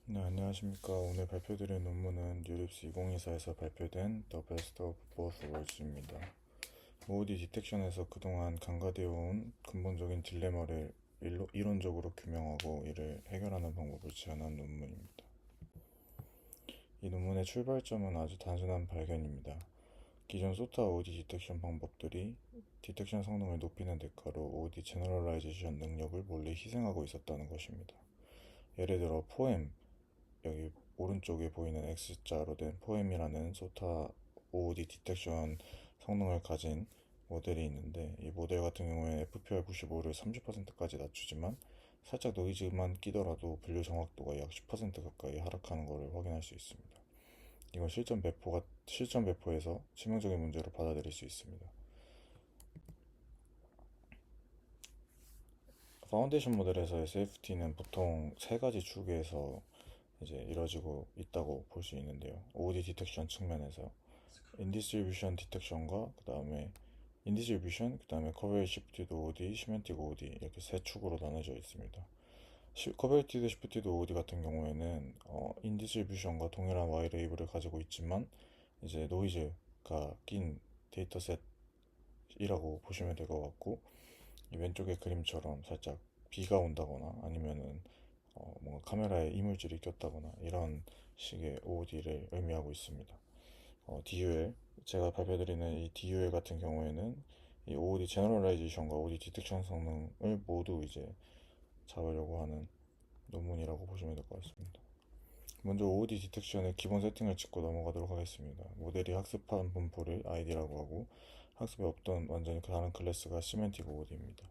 네, 안녕하십니까. 오늘 발표드릴 논문은 뉴립스 2024에서 발표된 The Best of Both Worlds입니다. OOD 디텍션에서 그동안 간과되어 온 근본적인 딜레마를 이론적으로 규명하고 이를 해결하는 방법을 제안한 논문입니다. 이 논문의 출발점은 아주 단순한 발견입니다. 기존 소타 OOD 디텍션 방법들이 디텍션 성능을 높이는 대가로 OOD 제너럴라이제이션 능력을 몰래 희생하고 있었다는 것입니다. 예를 들어 포엠, 여기 오른쪽에 보이는 X자로 된 포엠이라는 소타 OOD 디텍션 성능을 가진 모델이 있는데, 이 모델 같은 경우에는 FPR95를 30%까지 낮추지만 살짝 노이즈만 끼더라도 분류 정확도가 약 10% 가까이 하락하는 것을 확인할 수 있습니다. 이건 실전 배포에서 치명적인 문제로 받아들일 수 있습니다. 파운데이션 모델에서의 세이프티는 보통 세 가지 축에서 이제 이루어지고 있다고 볼 수 있는데요. OOD 디텍션 측면에서 인디스트리뷰션 디텍션과 그다음에 커버리지 시프티드 OOD, 시멘틱 OOD 이렇게 세 축으로 나눠져 있습니다. 커버리티드 시프티드 OOD 같은 경우에는 인디스트리뷰션과 동일한 Y 레이블을 가지고 있지만 이제 노이즈가 낀 데이터셋이라고 보시면 될 것 같고, 이 왼쪽의 그림처럼 살짝 비가 온다거나 아니면은 뭔가 카메라에 이물질이 꼈다거나 이런 식의 OOD를 의미하고 있습니다. DUL, 제가 발표드리는 이 DUL 같은 경우에는 이 OOD 제너럴라이제이션과 OOD 디텍션 성능을 모두 이제 잡으려고 하는 논문이라고 보시면 될 것 같습니다. 먼저 OOD 디텍션의 기본 세팅을 짚고 넘어가도록 하겠습니다. 모델이 학습한 분포를 ID라고 하고, 학습에 없던 완전히 다른 클래스가 시멘틱 OOD입니다.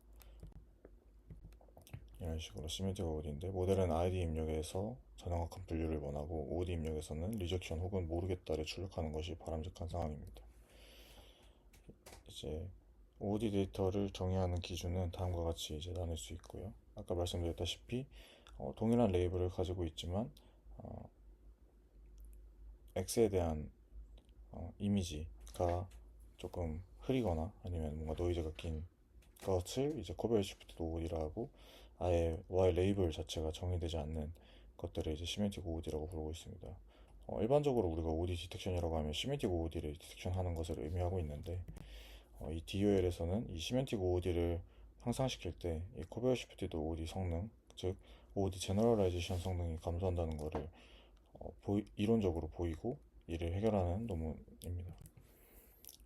이런 식으로 시멘틱 OOD인데, 모델은 ID 입력에서 전형학한 분류를 원하고 OOD 입력에서는 리젝션 혹은 모르겠다를 출력하는 것이 바람직한 상황입니다. 이제 OOD 데이터를 정의하는 기준은 다음과 같이 이제 나눌 수 있고요. 아까 말씀드렸다시피 동일한 레이블을 가지고 있지만 어, X에 대한 이미지가 조금 흐리거나 아니면 뭔가 노이즈가 낀 것을 이제 코베어 시프트 OOD라 하고, 아예 Y 레이블 자체가 정의되지 않는 것들을 이제 시멘틱 OOD라고 부르고 있습니다. 일반적으로 우리가 OOD 디텍션이라고 하면 시멘틱 OOD를 디텍션하는 것을 의미하고 있는데, 이 DOL에서는 이 시멘틱 OOD를 향상시킬 때 이 코베어 시프티드 OOD 성능, 즉 OOD 제너럴라이제이션 성능이 감소한다는 것을 이론적으로 보이고 이를 해결하는 논문입니다.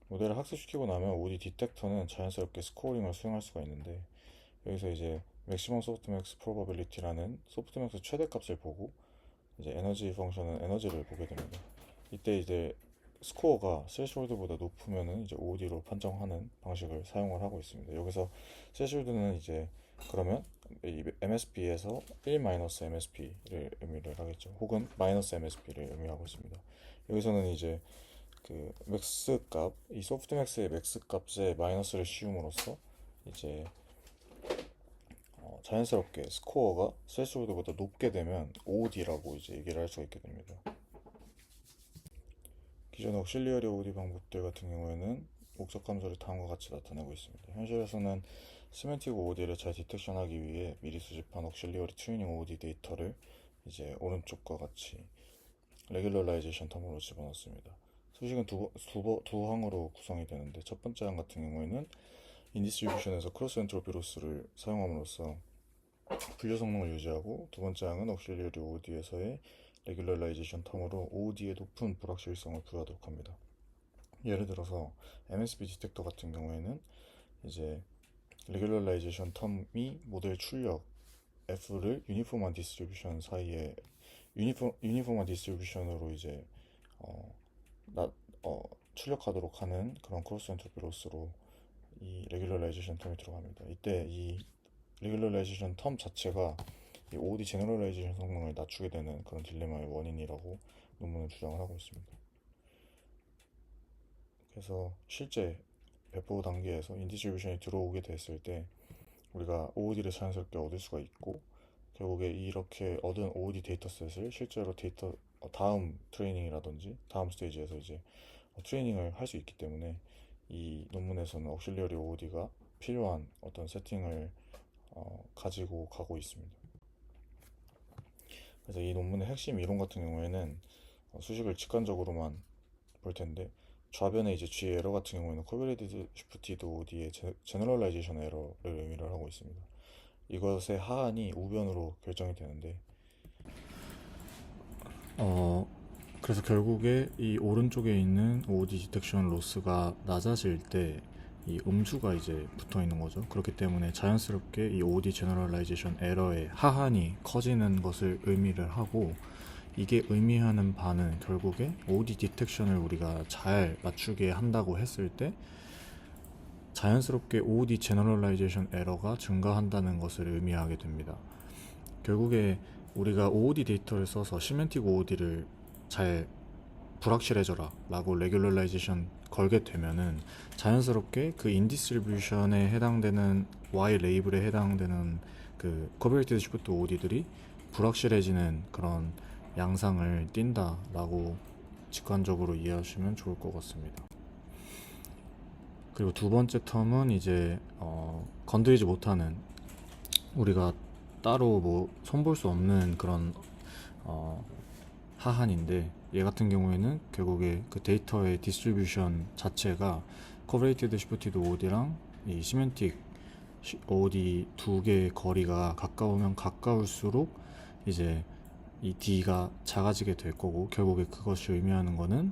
모델을 학습시키고 나면 OOD 디텍터는 자연스럽게 스코어링을 수행할 수가 있는데, 여기서 이제 맥시멈 소프트맥스 프로버빌리티라는 소프트맥스 최대값을 보고 이제 에너지 펑션은 에너지를 보게 됩니다. 이때 이제 스코어가 세시홀드보다 높으면은 이제 OOD로 판정하는 방식을 사용을 하고 있습니다. 여기서 세시홀드는 이제 그러면 이 MSP에서 1-MSP를 의미를 하겠죠. 혹은 마이너스 MSP를 의미하고 있습니다. 여기서는 이제 그 맥스 값, 이 소프트맥스의 맥스 값에 마이너스를 씌움으로써 이제 자연스럽게 스코어가 세시홀드보다 높게 되면 OOD라고 이제 얘기를 할 수가 있게 됩니다. 기존 옥실리어리 OOD 방법들 같은 경우에는 목적 함수를 다음과 같이 나타내고 있습니다. 현실에서는 시멘틱 OOD를 잘 디텍션하기 위해 미리 수집한 옥실리어리 트레이닝 OOD 데이터를 이제 오른쪽과 같이 레귤러라이제이션 텀으로 집어넣습니다. 수식은 두 항으로 구성이 되는데, 첫 번째 항 같은 경우에는 인디스트리뷰션에서 크로스 엔트로피 로스를 사용함으로써 분류 성능을 유지하고, 두 번째 항은 옥실리어리 OOD에서의 레귤러라이제이션 텀으로 OOD의 높은 불확실성을 부여하도록 합니다. 예를 들어서 MSB 디텍터 같은 경우에는 이제 레귤러라이제이션 텀이 모델 출력 F를 유니폼한 디스트리뷰션 사이에 유니폼한 디스트리뷰션으로 이제 어, 나, 출력하도록 하는 그런 크로스 엔트로피 로스로 이 레귤러라이제이션 텀이 들어갑니다. 이때 이 레귤러라이제이션 텀 자체가 이 OOD 제너럴라이제이션 성능을 낮추게 되는 그런 딜레마의 원인이라고 논문은 주장을 하고 있습니다. 그래서 실제 배포 단계에서 인디스트리뷰션이 들어오게 됐을 때 우리가 OOD를 자연스럽게 얻을 수가 있고, 결국에 이렇게 얻은 OOD 데이터셋을 실제로 다음 트레이닝이라든지 다음 스테이지에서 이제 트레이닝을 할 수 있기 때문에 이 논문에서는 억실리어리 OOD가 필요한 어떤 세팅을 가지고 가고 있습니다. 그래서 이 논문의 핵심 이론 같은 경우에는 수식을 직관적으로만 볼 텐데, 좌변의 이제 G 에러 같은 경우에는 코베레티드 슈프티드 OD의 제너럴라이제이션 에러를 의미를 하고 있습니다. 이것의 하한이 우변으로 결정이 되는데, 그래서 결국에 이 오른쪽에 있는 OD 디텍션 로스가 낮아질 때 이 음수가 이제 붙어 있는 거죠. 그렇기 때문에 자연스럽게 이 OD 제너럴라이제이션 에러의 하한이 커지는 것을 의미를 하고, 이게 의미하는 바는 결국에 OD 디텍션을 우리가 잘 맞추게 한다고 했을 때 자연스럽게 OD 제너럴라이제이션 에러가 증가한다는 것을 의미하게 됩니다. 결국에 우리가 OOD 데이터를 써서 시멘틱 OOD를 잘 불확실해져라 라고 레귤러라이제이션 걸게 되면은 자연스럽게 그 인디스트리뷰션에 해당되는 Y 레이블에 해당되는 그 코베리티 디스트리뷰트 OOD들이 불확실해지는 그런 양상을 띈다 라고 직관적으로 이해하시면 좋을 것 같습니다. 그리고 두 번째 텀은 이제 건드리지 못하는, 우리가 따로 뭐 손볼 수 없는 그런 어, 하한인데, 얘 같은 경우에는 결국에 그 데이터의 디스트리뷰션 자체가 커버레이티드 시프티드 OOD랑 이 시멘틱 OOD 두 개의 거리가 가까우면 가까울수록 이제 이 D가 작아지게 될 거고, 결국에 그것이 의미하는 거는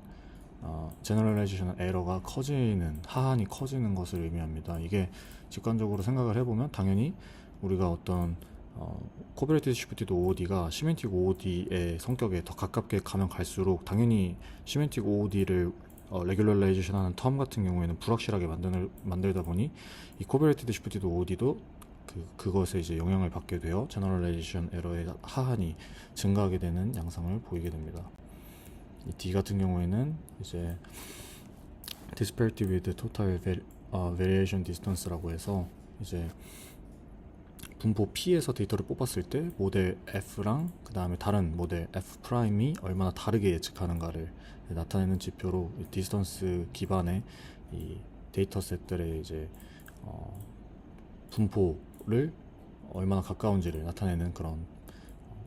제너럴라이제이션 에러가 커지는, 하한이 커지는 것을 의미합니다. 이게 직관적으로 생각을 해보면 당연히 우리가 어떤 코베레티드 시프티드 OOD가 시멘틱 OOD의 성격에 더 가깝게 가면 갈수록 당연히 시멘틱 OOD를 레귤러라이제이션 하는 텀 같은 경우에는 불확실하게 만들다 보니 이 코베레티드 시프티드 OOD도 그것에 이제 영향을 받게 되어 제너럴라이제이션 에러의 하한이 증가하게 되는 양상을 보이게 됩니다. 이 D 같은 경우에는 이제 disparity with total variation distance라고 해서 이제 분포 P에서 데이터를 뽑았을 때 모델 F랑 그 다음에 다른 모델 F'이 얼마나 다르게 예측하는가를 나타내는 지표로 디스턴스 기반의 이 데이터셋들의 이제 분포를 얼마나 가까운지를 나타내는 그런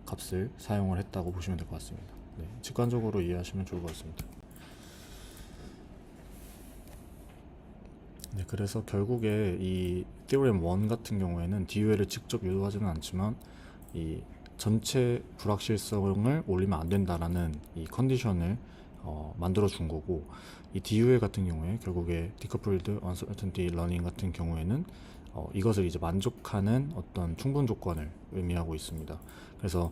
값을 사용을 했다고 보시면 될 것 같습니다. 네, 직관적으로 이해하시면 좋을 것 같습니다. 네, 그래서 결국에 이 theorem 1 같은 경우에는 DUL을 직접 유도하지는 않지만 이 전체 불확실성을 올리면 안 된다라는 이 컨디션을 만들어 준 거고, 이 DUL 같은 경우에 결국에 Decoupled Uncertainty Learning 같은 경우에는 이것을 이제 만족하는 어떤 충분 조건을 의미하고 있습니다. 그래서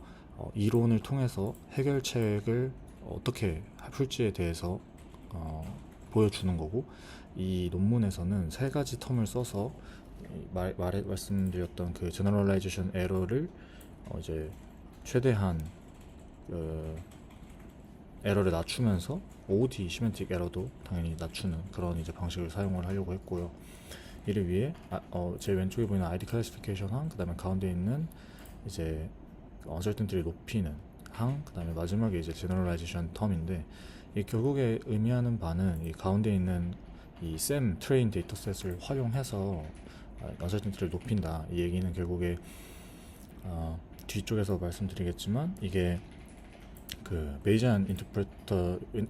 이론을 통해서 해결책을 어떻게 풀지에 대해서 보여주는 거고, 이 논문에서는 세 가지 텀을 써서 말씀드렸던 그 제너럴라이제이션 에러를 이제 최대한 그 에러를 낮추면서 OOD 시멘틱 에러도 당연히 낮추는 그런 이제 방식을 사용을 하려고 했고요. 이를 위해 제 왼쪽에 보이는 ID 클래시피케이션 항, 그 다음에 가운데 있는 이제 언설턴티를 높이는 항, 그 다음에 마지막에 이제 제너럴라이제이션 텀인데, 이 결국에 의미하는 바는 이 가운데 있는 이 SAM 트레인 데이터셋을 활용해서 언설턴티를 높인다, 이 얘기는 결국에 뒤쪽에서 말씀드리겠지만 이게 그 베이지안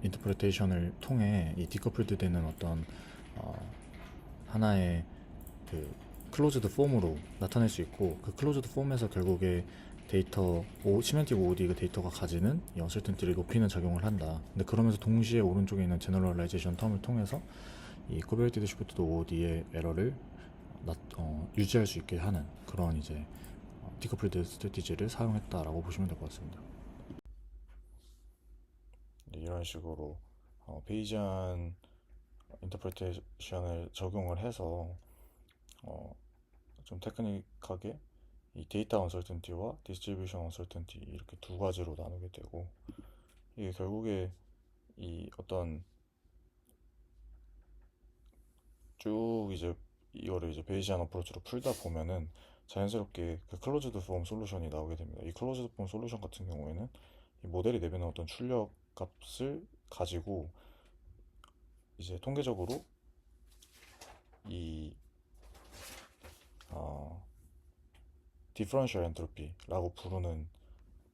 인터프레테이션을 통해 이 디커플드 되는 어떤 하나의 그 클로즈드 폼으로 나타낼 수 있고, 그 클로즈드 폼에서 결국에 데이터 시멘틱 OOD 데이터가 가지는 이 언설턴티를 높이는 작용을 한다. 근데 그러면서 동시에 오른쪽에 있는 제너럴라이제이션 텀을 통해서 이 코베리티 디스트리뷰티드 OOD의 에러를 유지할 수 있게 하는 그런 이제 디커플드 스트래티지를 사용했다라고 보시면 될 것 같습니다. 이런 식으로 베이지안 인터프레테이션을 적용을 해서 좀 테크닉하게 이 데이터 언설턴티와 디스트리뷰션 언설턴티 이렇게 두 가지로 나누게 되고, 이게 결국에 이 어떤 쭉 이제 이거를 이제 베이지안 어프로치로 풀다 보면은 자연스럽게 그 클로즈드 폼 솔루션이 나오게 됩니다. 이 클로즈드 폼 솔루션 같은 경우에는 이 모델이 내뱉는 어떤 출력 값을 가지고 이제 통계적으로 이 디퍼런셜 엔트로피라고 부르는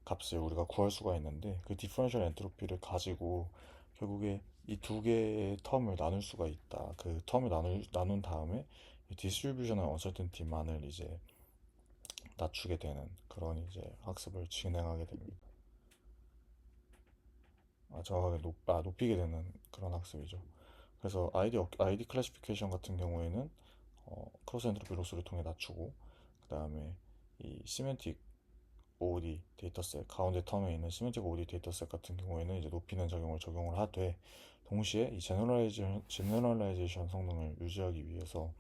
값을 우리가 구할 수가 있는데 그 디퍼런셜 엔트로피를 가지고 결국에 이 두 개의 텀을 나눌 수가 있다. 그 텀을 나눈 다음에 디스트리뷰셔널 언서튼티만을 이제 낮추게 되는 그런 이제 학습을 진행하게 됩니다. 정확하게 높이게 되는 그런 학습이죠. 그래서 아이디 클래시피케이션 같은 경우에는 크로스 엔트로피 로스를 통해 낮추고 그 다음에 이 시멘틱 OOD 데이터셋 가운데 텀에 있는 시멘틱 OOD 데이터셋 같은 경우에는 이제 높이는 적용을 하되 동시에 이 제너럴라이제이션 성능을 유지하기 위해서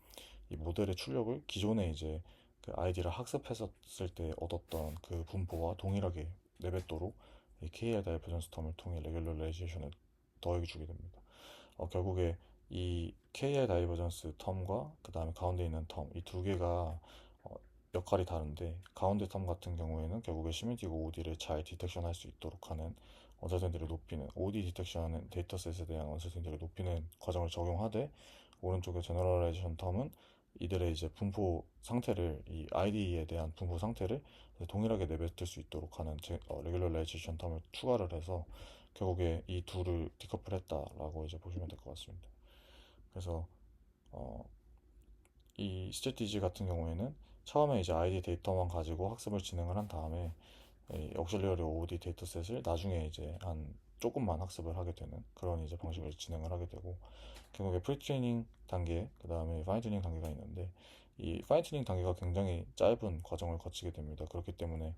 이 모델의 출력을 기존에 이제 그 아이디를 학습했었을 때 얻었던 그 분포와 동일하게 내뱉도록 이 KL 다이버전스 텀을 통해 레귤러라이제이션을 더해주게 됩니다. 결국에 이 KL 다이버전스 텀과 그 다음에 가운데 있는 텀 이 두 개가 역할이 다른데 가운데 텀 같은 경우에는 결국에 시멘틱 OOD를 잘 디텍션 할 수 있도록 하는 언서텐티를 높이는 OOD 디텍션 데이터셋에 대한 언서텐티를 높이는 과정을 적용하되 오른쪽의 제너럴라이제이션 텀은 이들의 이제 분포 상태를 이 ID에 대한 분포 상태를 동일하게 내뱉을 수 있도록 하는 레귤러라이제이션 텀을 추가를 해서 결국에 이 둘을 디커플했다라고 이제 보시면 될 것 같습니다. 그래서 어, 이 스트래티지 같은 경우에는 처음에 이제 아이디 데이터만 가지고 학습을 진행을 한 다음에 이 억실리어리 OOD 데이터셋을 나중에 이제 한 조금만 학습을 하게 되는 그런 이제 방식으로 진행을 하게 되고 결국에 프리트레이닝 단계 그 다음에 파인튜닝 단계가 있는데 이 파인튜닝 단계가 굉장히 짧은 과정을 거치게 됩니다. 그렇기 때문에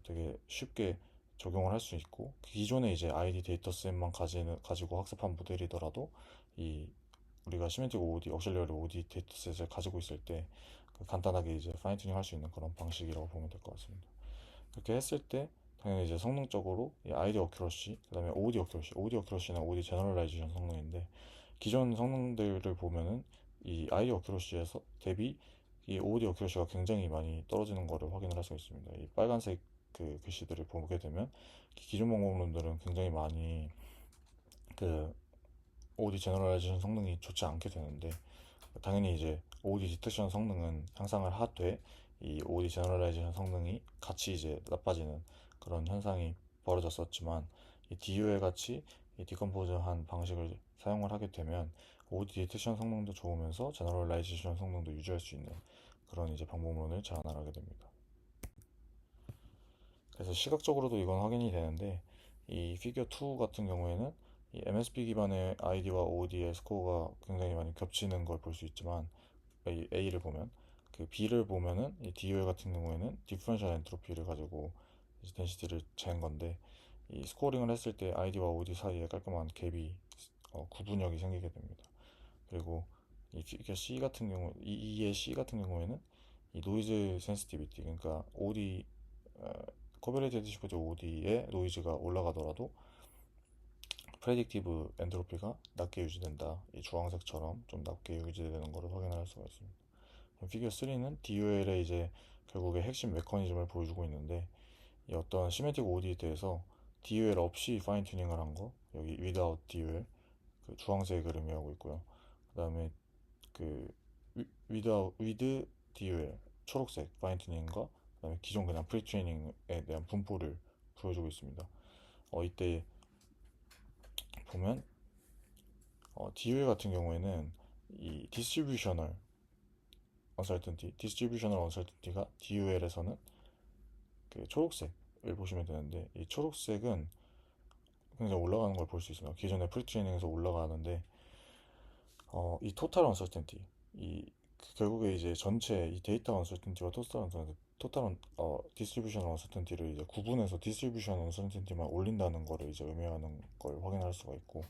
되게 쉽게 적용을 할 수 있고 기존에 이제 아이디 데이터셋만 가지고 학습한 모델이더라도 이 우리가 시멘틱 OOD, 억실리어리 OOD 데이터셋을 가지고 있을 때 간단하게 이제 파인튜닝 할 수 있는 그런 방식이라고 보면 될 것 같습니다. 그렇게 했을 때 당연히 이제 성능적으로 이 아이디 어큐러시, 그다음에 오디 어큐러시는 오디 제너럴라이제이션 성능인데 기존 성능들을 보면은 이 아이디 어큐러시에서 대비 이 오디 어큐러시가 굉장히 많이 떨어지는 것을 확인을 할 수 있습니다. 이 빨간색 그 글씨들을 보게 되면 기존 방법론들은 굉장히 많이 그 OOD 제너럴라이제이션 성능이 좋지 않게 되는데 당연히 이제 OOD 디텍션 성능은 향상을 하되 이 OOD 제너럴라이제이션 성능이 같이 이제 나빠지는 그런 현상이 벌어졌었지만 이 DUL 같이 이 디컴포저한 방식을 사용을 하게 되면 OOD 디텍션 성능도 좋으면서 제너럴라이제이션 성능도 유지할 수 있는 그런 이제 방법론을 제안하게 됩니다. 그래서 시각적으로도 이건 확인이 되는데 이 피겨 2 같은 경우에는 이 MSP 기반의 ID와 OOD의 스코어가 굉장히 많이 겹치는 걸 볼 수 있지만 A를 보면 그 B를 보면은 이 DOL 같은 경우에는 디퍼런셜 엔트로피를 가지고 이제 덴시티를 재는 건데 이 스코어링을 했을 때 ID와 OOD 사이에 깔끔한 갭이 구분력이 생기게 됩니다. 그리고 이 피겨 C 같은 경우 E의 C 같은 경우에는 이 노이즈 센시티비티 그러니까 OOD 코베레이티드 디스프레이 OOD의 노이즈가 올라가더라도 프레딕티브 엔트로피가 낮게 유지된다. 이 주황색처럼 좀 낮게 유지되는 것을 확인할 수가 있습니다. 피겨 3는 DUL의 이제 결국에 핵심 메커니즘을 보여주고 있는데 이 어떤 시메틱 OOD에 대해서 DUL 없이 파인 튜닝을 한 거, 여기 without DUL 그 주황색을 의미하고 있고요. 그다음에 그 with DUL 초록색 파인 튜닝과 그다음에 기존 그냥 프리 트레이닝에 대한 분포를 보여주고 있습니다. 이때 보면 DUL 같은 경우에는 이 디스트리뷰셔널 언설턴티가 DUL에서는 그 초록색을 보시면 되는데 이 초록색은 굉장히 올라가는 걸 볼 수 있습니다. 기존의 프리트레이닝에서 올라가는데 이 토탈 언설턴티 결국에 이제 전체 이 데이터 언설턴티와 디스트리뷰션 언설턴티를 이제 구분해서 디스트리뷰션 언설턴티만 올린다는 거를 이제 의미하는 걸 확인할 수가 있고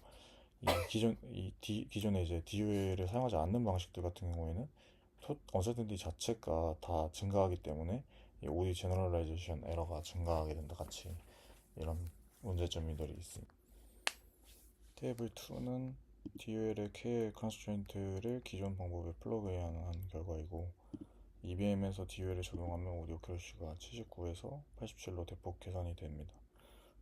기존에 이제 DUL을 사용하지 않는 방식들 같은 경우에는 언설턴티 자체가 다 증가하기 때문에 이 OD 제너럴라이제이션 에러가 증가하게 된다 같이 이런 문제점들이 있습니다. 테이블 2는 DUL의 KL 컨스트레인트를 기존 방법에 플러그인한 결과이고 EBM에서 DUL을 적용하면 오디오 큐러시가 79에서 87로 대폭 개선이 됩니다.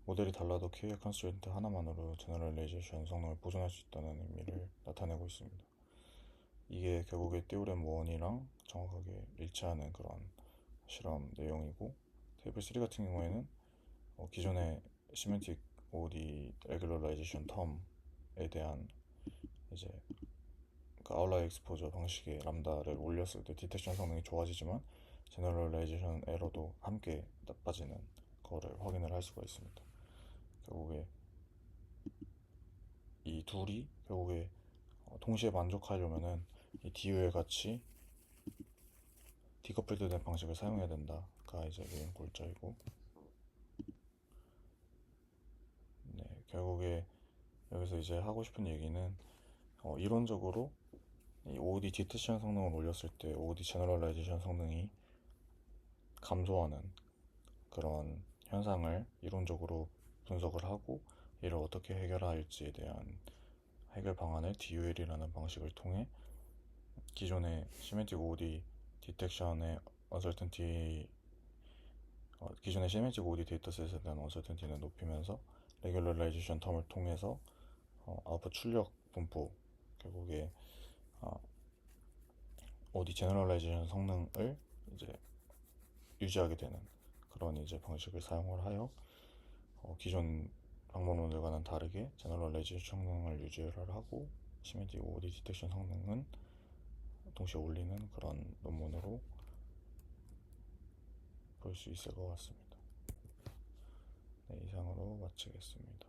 모델이 달라도 KL 컨스트레인트 하나만으로 제너럴라이제이션 성능을 보존할 수 있다는 의미를 나타내고 있습니다. 이게 결국에 띠오렘 1이랑 정확하게 일치하는 그런 실험 내용이고 테이블 3 같은 경우에는 기존의 시멘틱 OOD 레귤러라이제이션 텀에 대한 이제 그 아웃라이어 익스포저 방식의 람다를 올렸을 때 디텍션 성능이 좋아지지만 제너럴라이제이션 에러도 함께 나빠지는 거를 확인을 할 수가 있습니다. 결국에 이 둘이 결국에 동시에 만족하려면은 이 DUL 같이 디커플드 된 방식을 사용해야 된다가 이제 메인 골자이고, 네, 결국에 여기서 이제 하고 싶은 얘기는 이론적으로 이 OOD 디텍션 성능을 올렸을 때 OOD 제너럴라이제이션 성능이 감소하는 그런 현상을 이론적으로 분석을 하고 이를 어떻게 해결할지에 대한 해결 방안을 DUL이라는 방식을 통해 기존의 시멘틱 OOD 디텍션의 언설턴티 기존의 시멘틱 OOD 데이터셋에 대한 언설턴티는 높이면서 레귤러라이제이션 텀을 통해서 아웃풋 출력 분포, 결국에 OOD 제너럴라이제이션 성능을 이제 유지하게 되는 그런 이제 방식을 사용을 하여 기존 방법론들과는 다르게 제너럴라이제이션 성능을 유지를 하고 시멘틱 OOD 디텍션 성능은 동시에 올리는 그런 논문으로 볼 수 있을 것 같습니다. 네, 이상으로 마치겠습니다.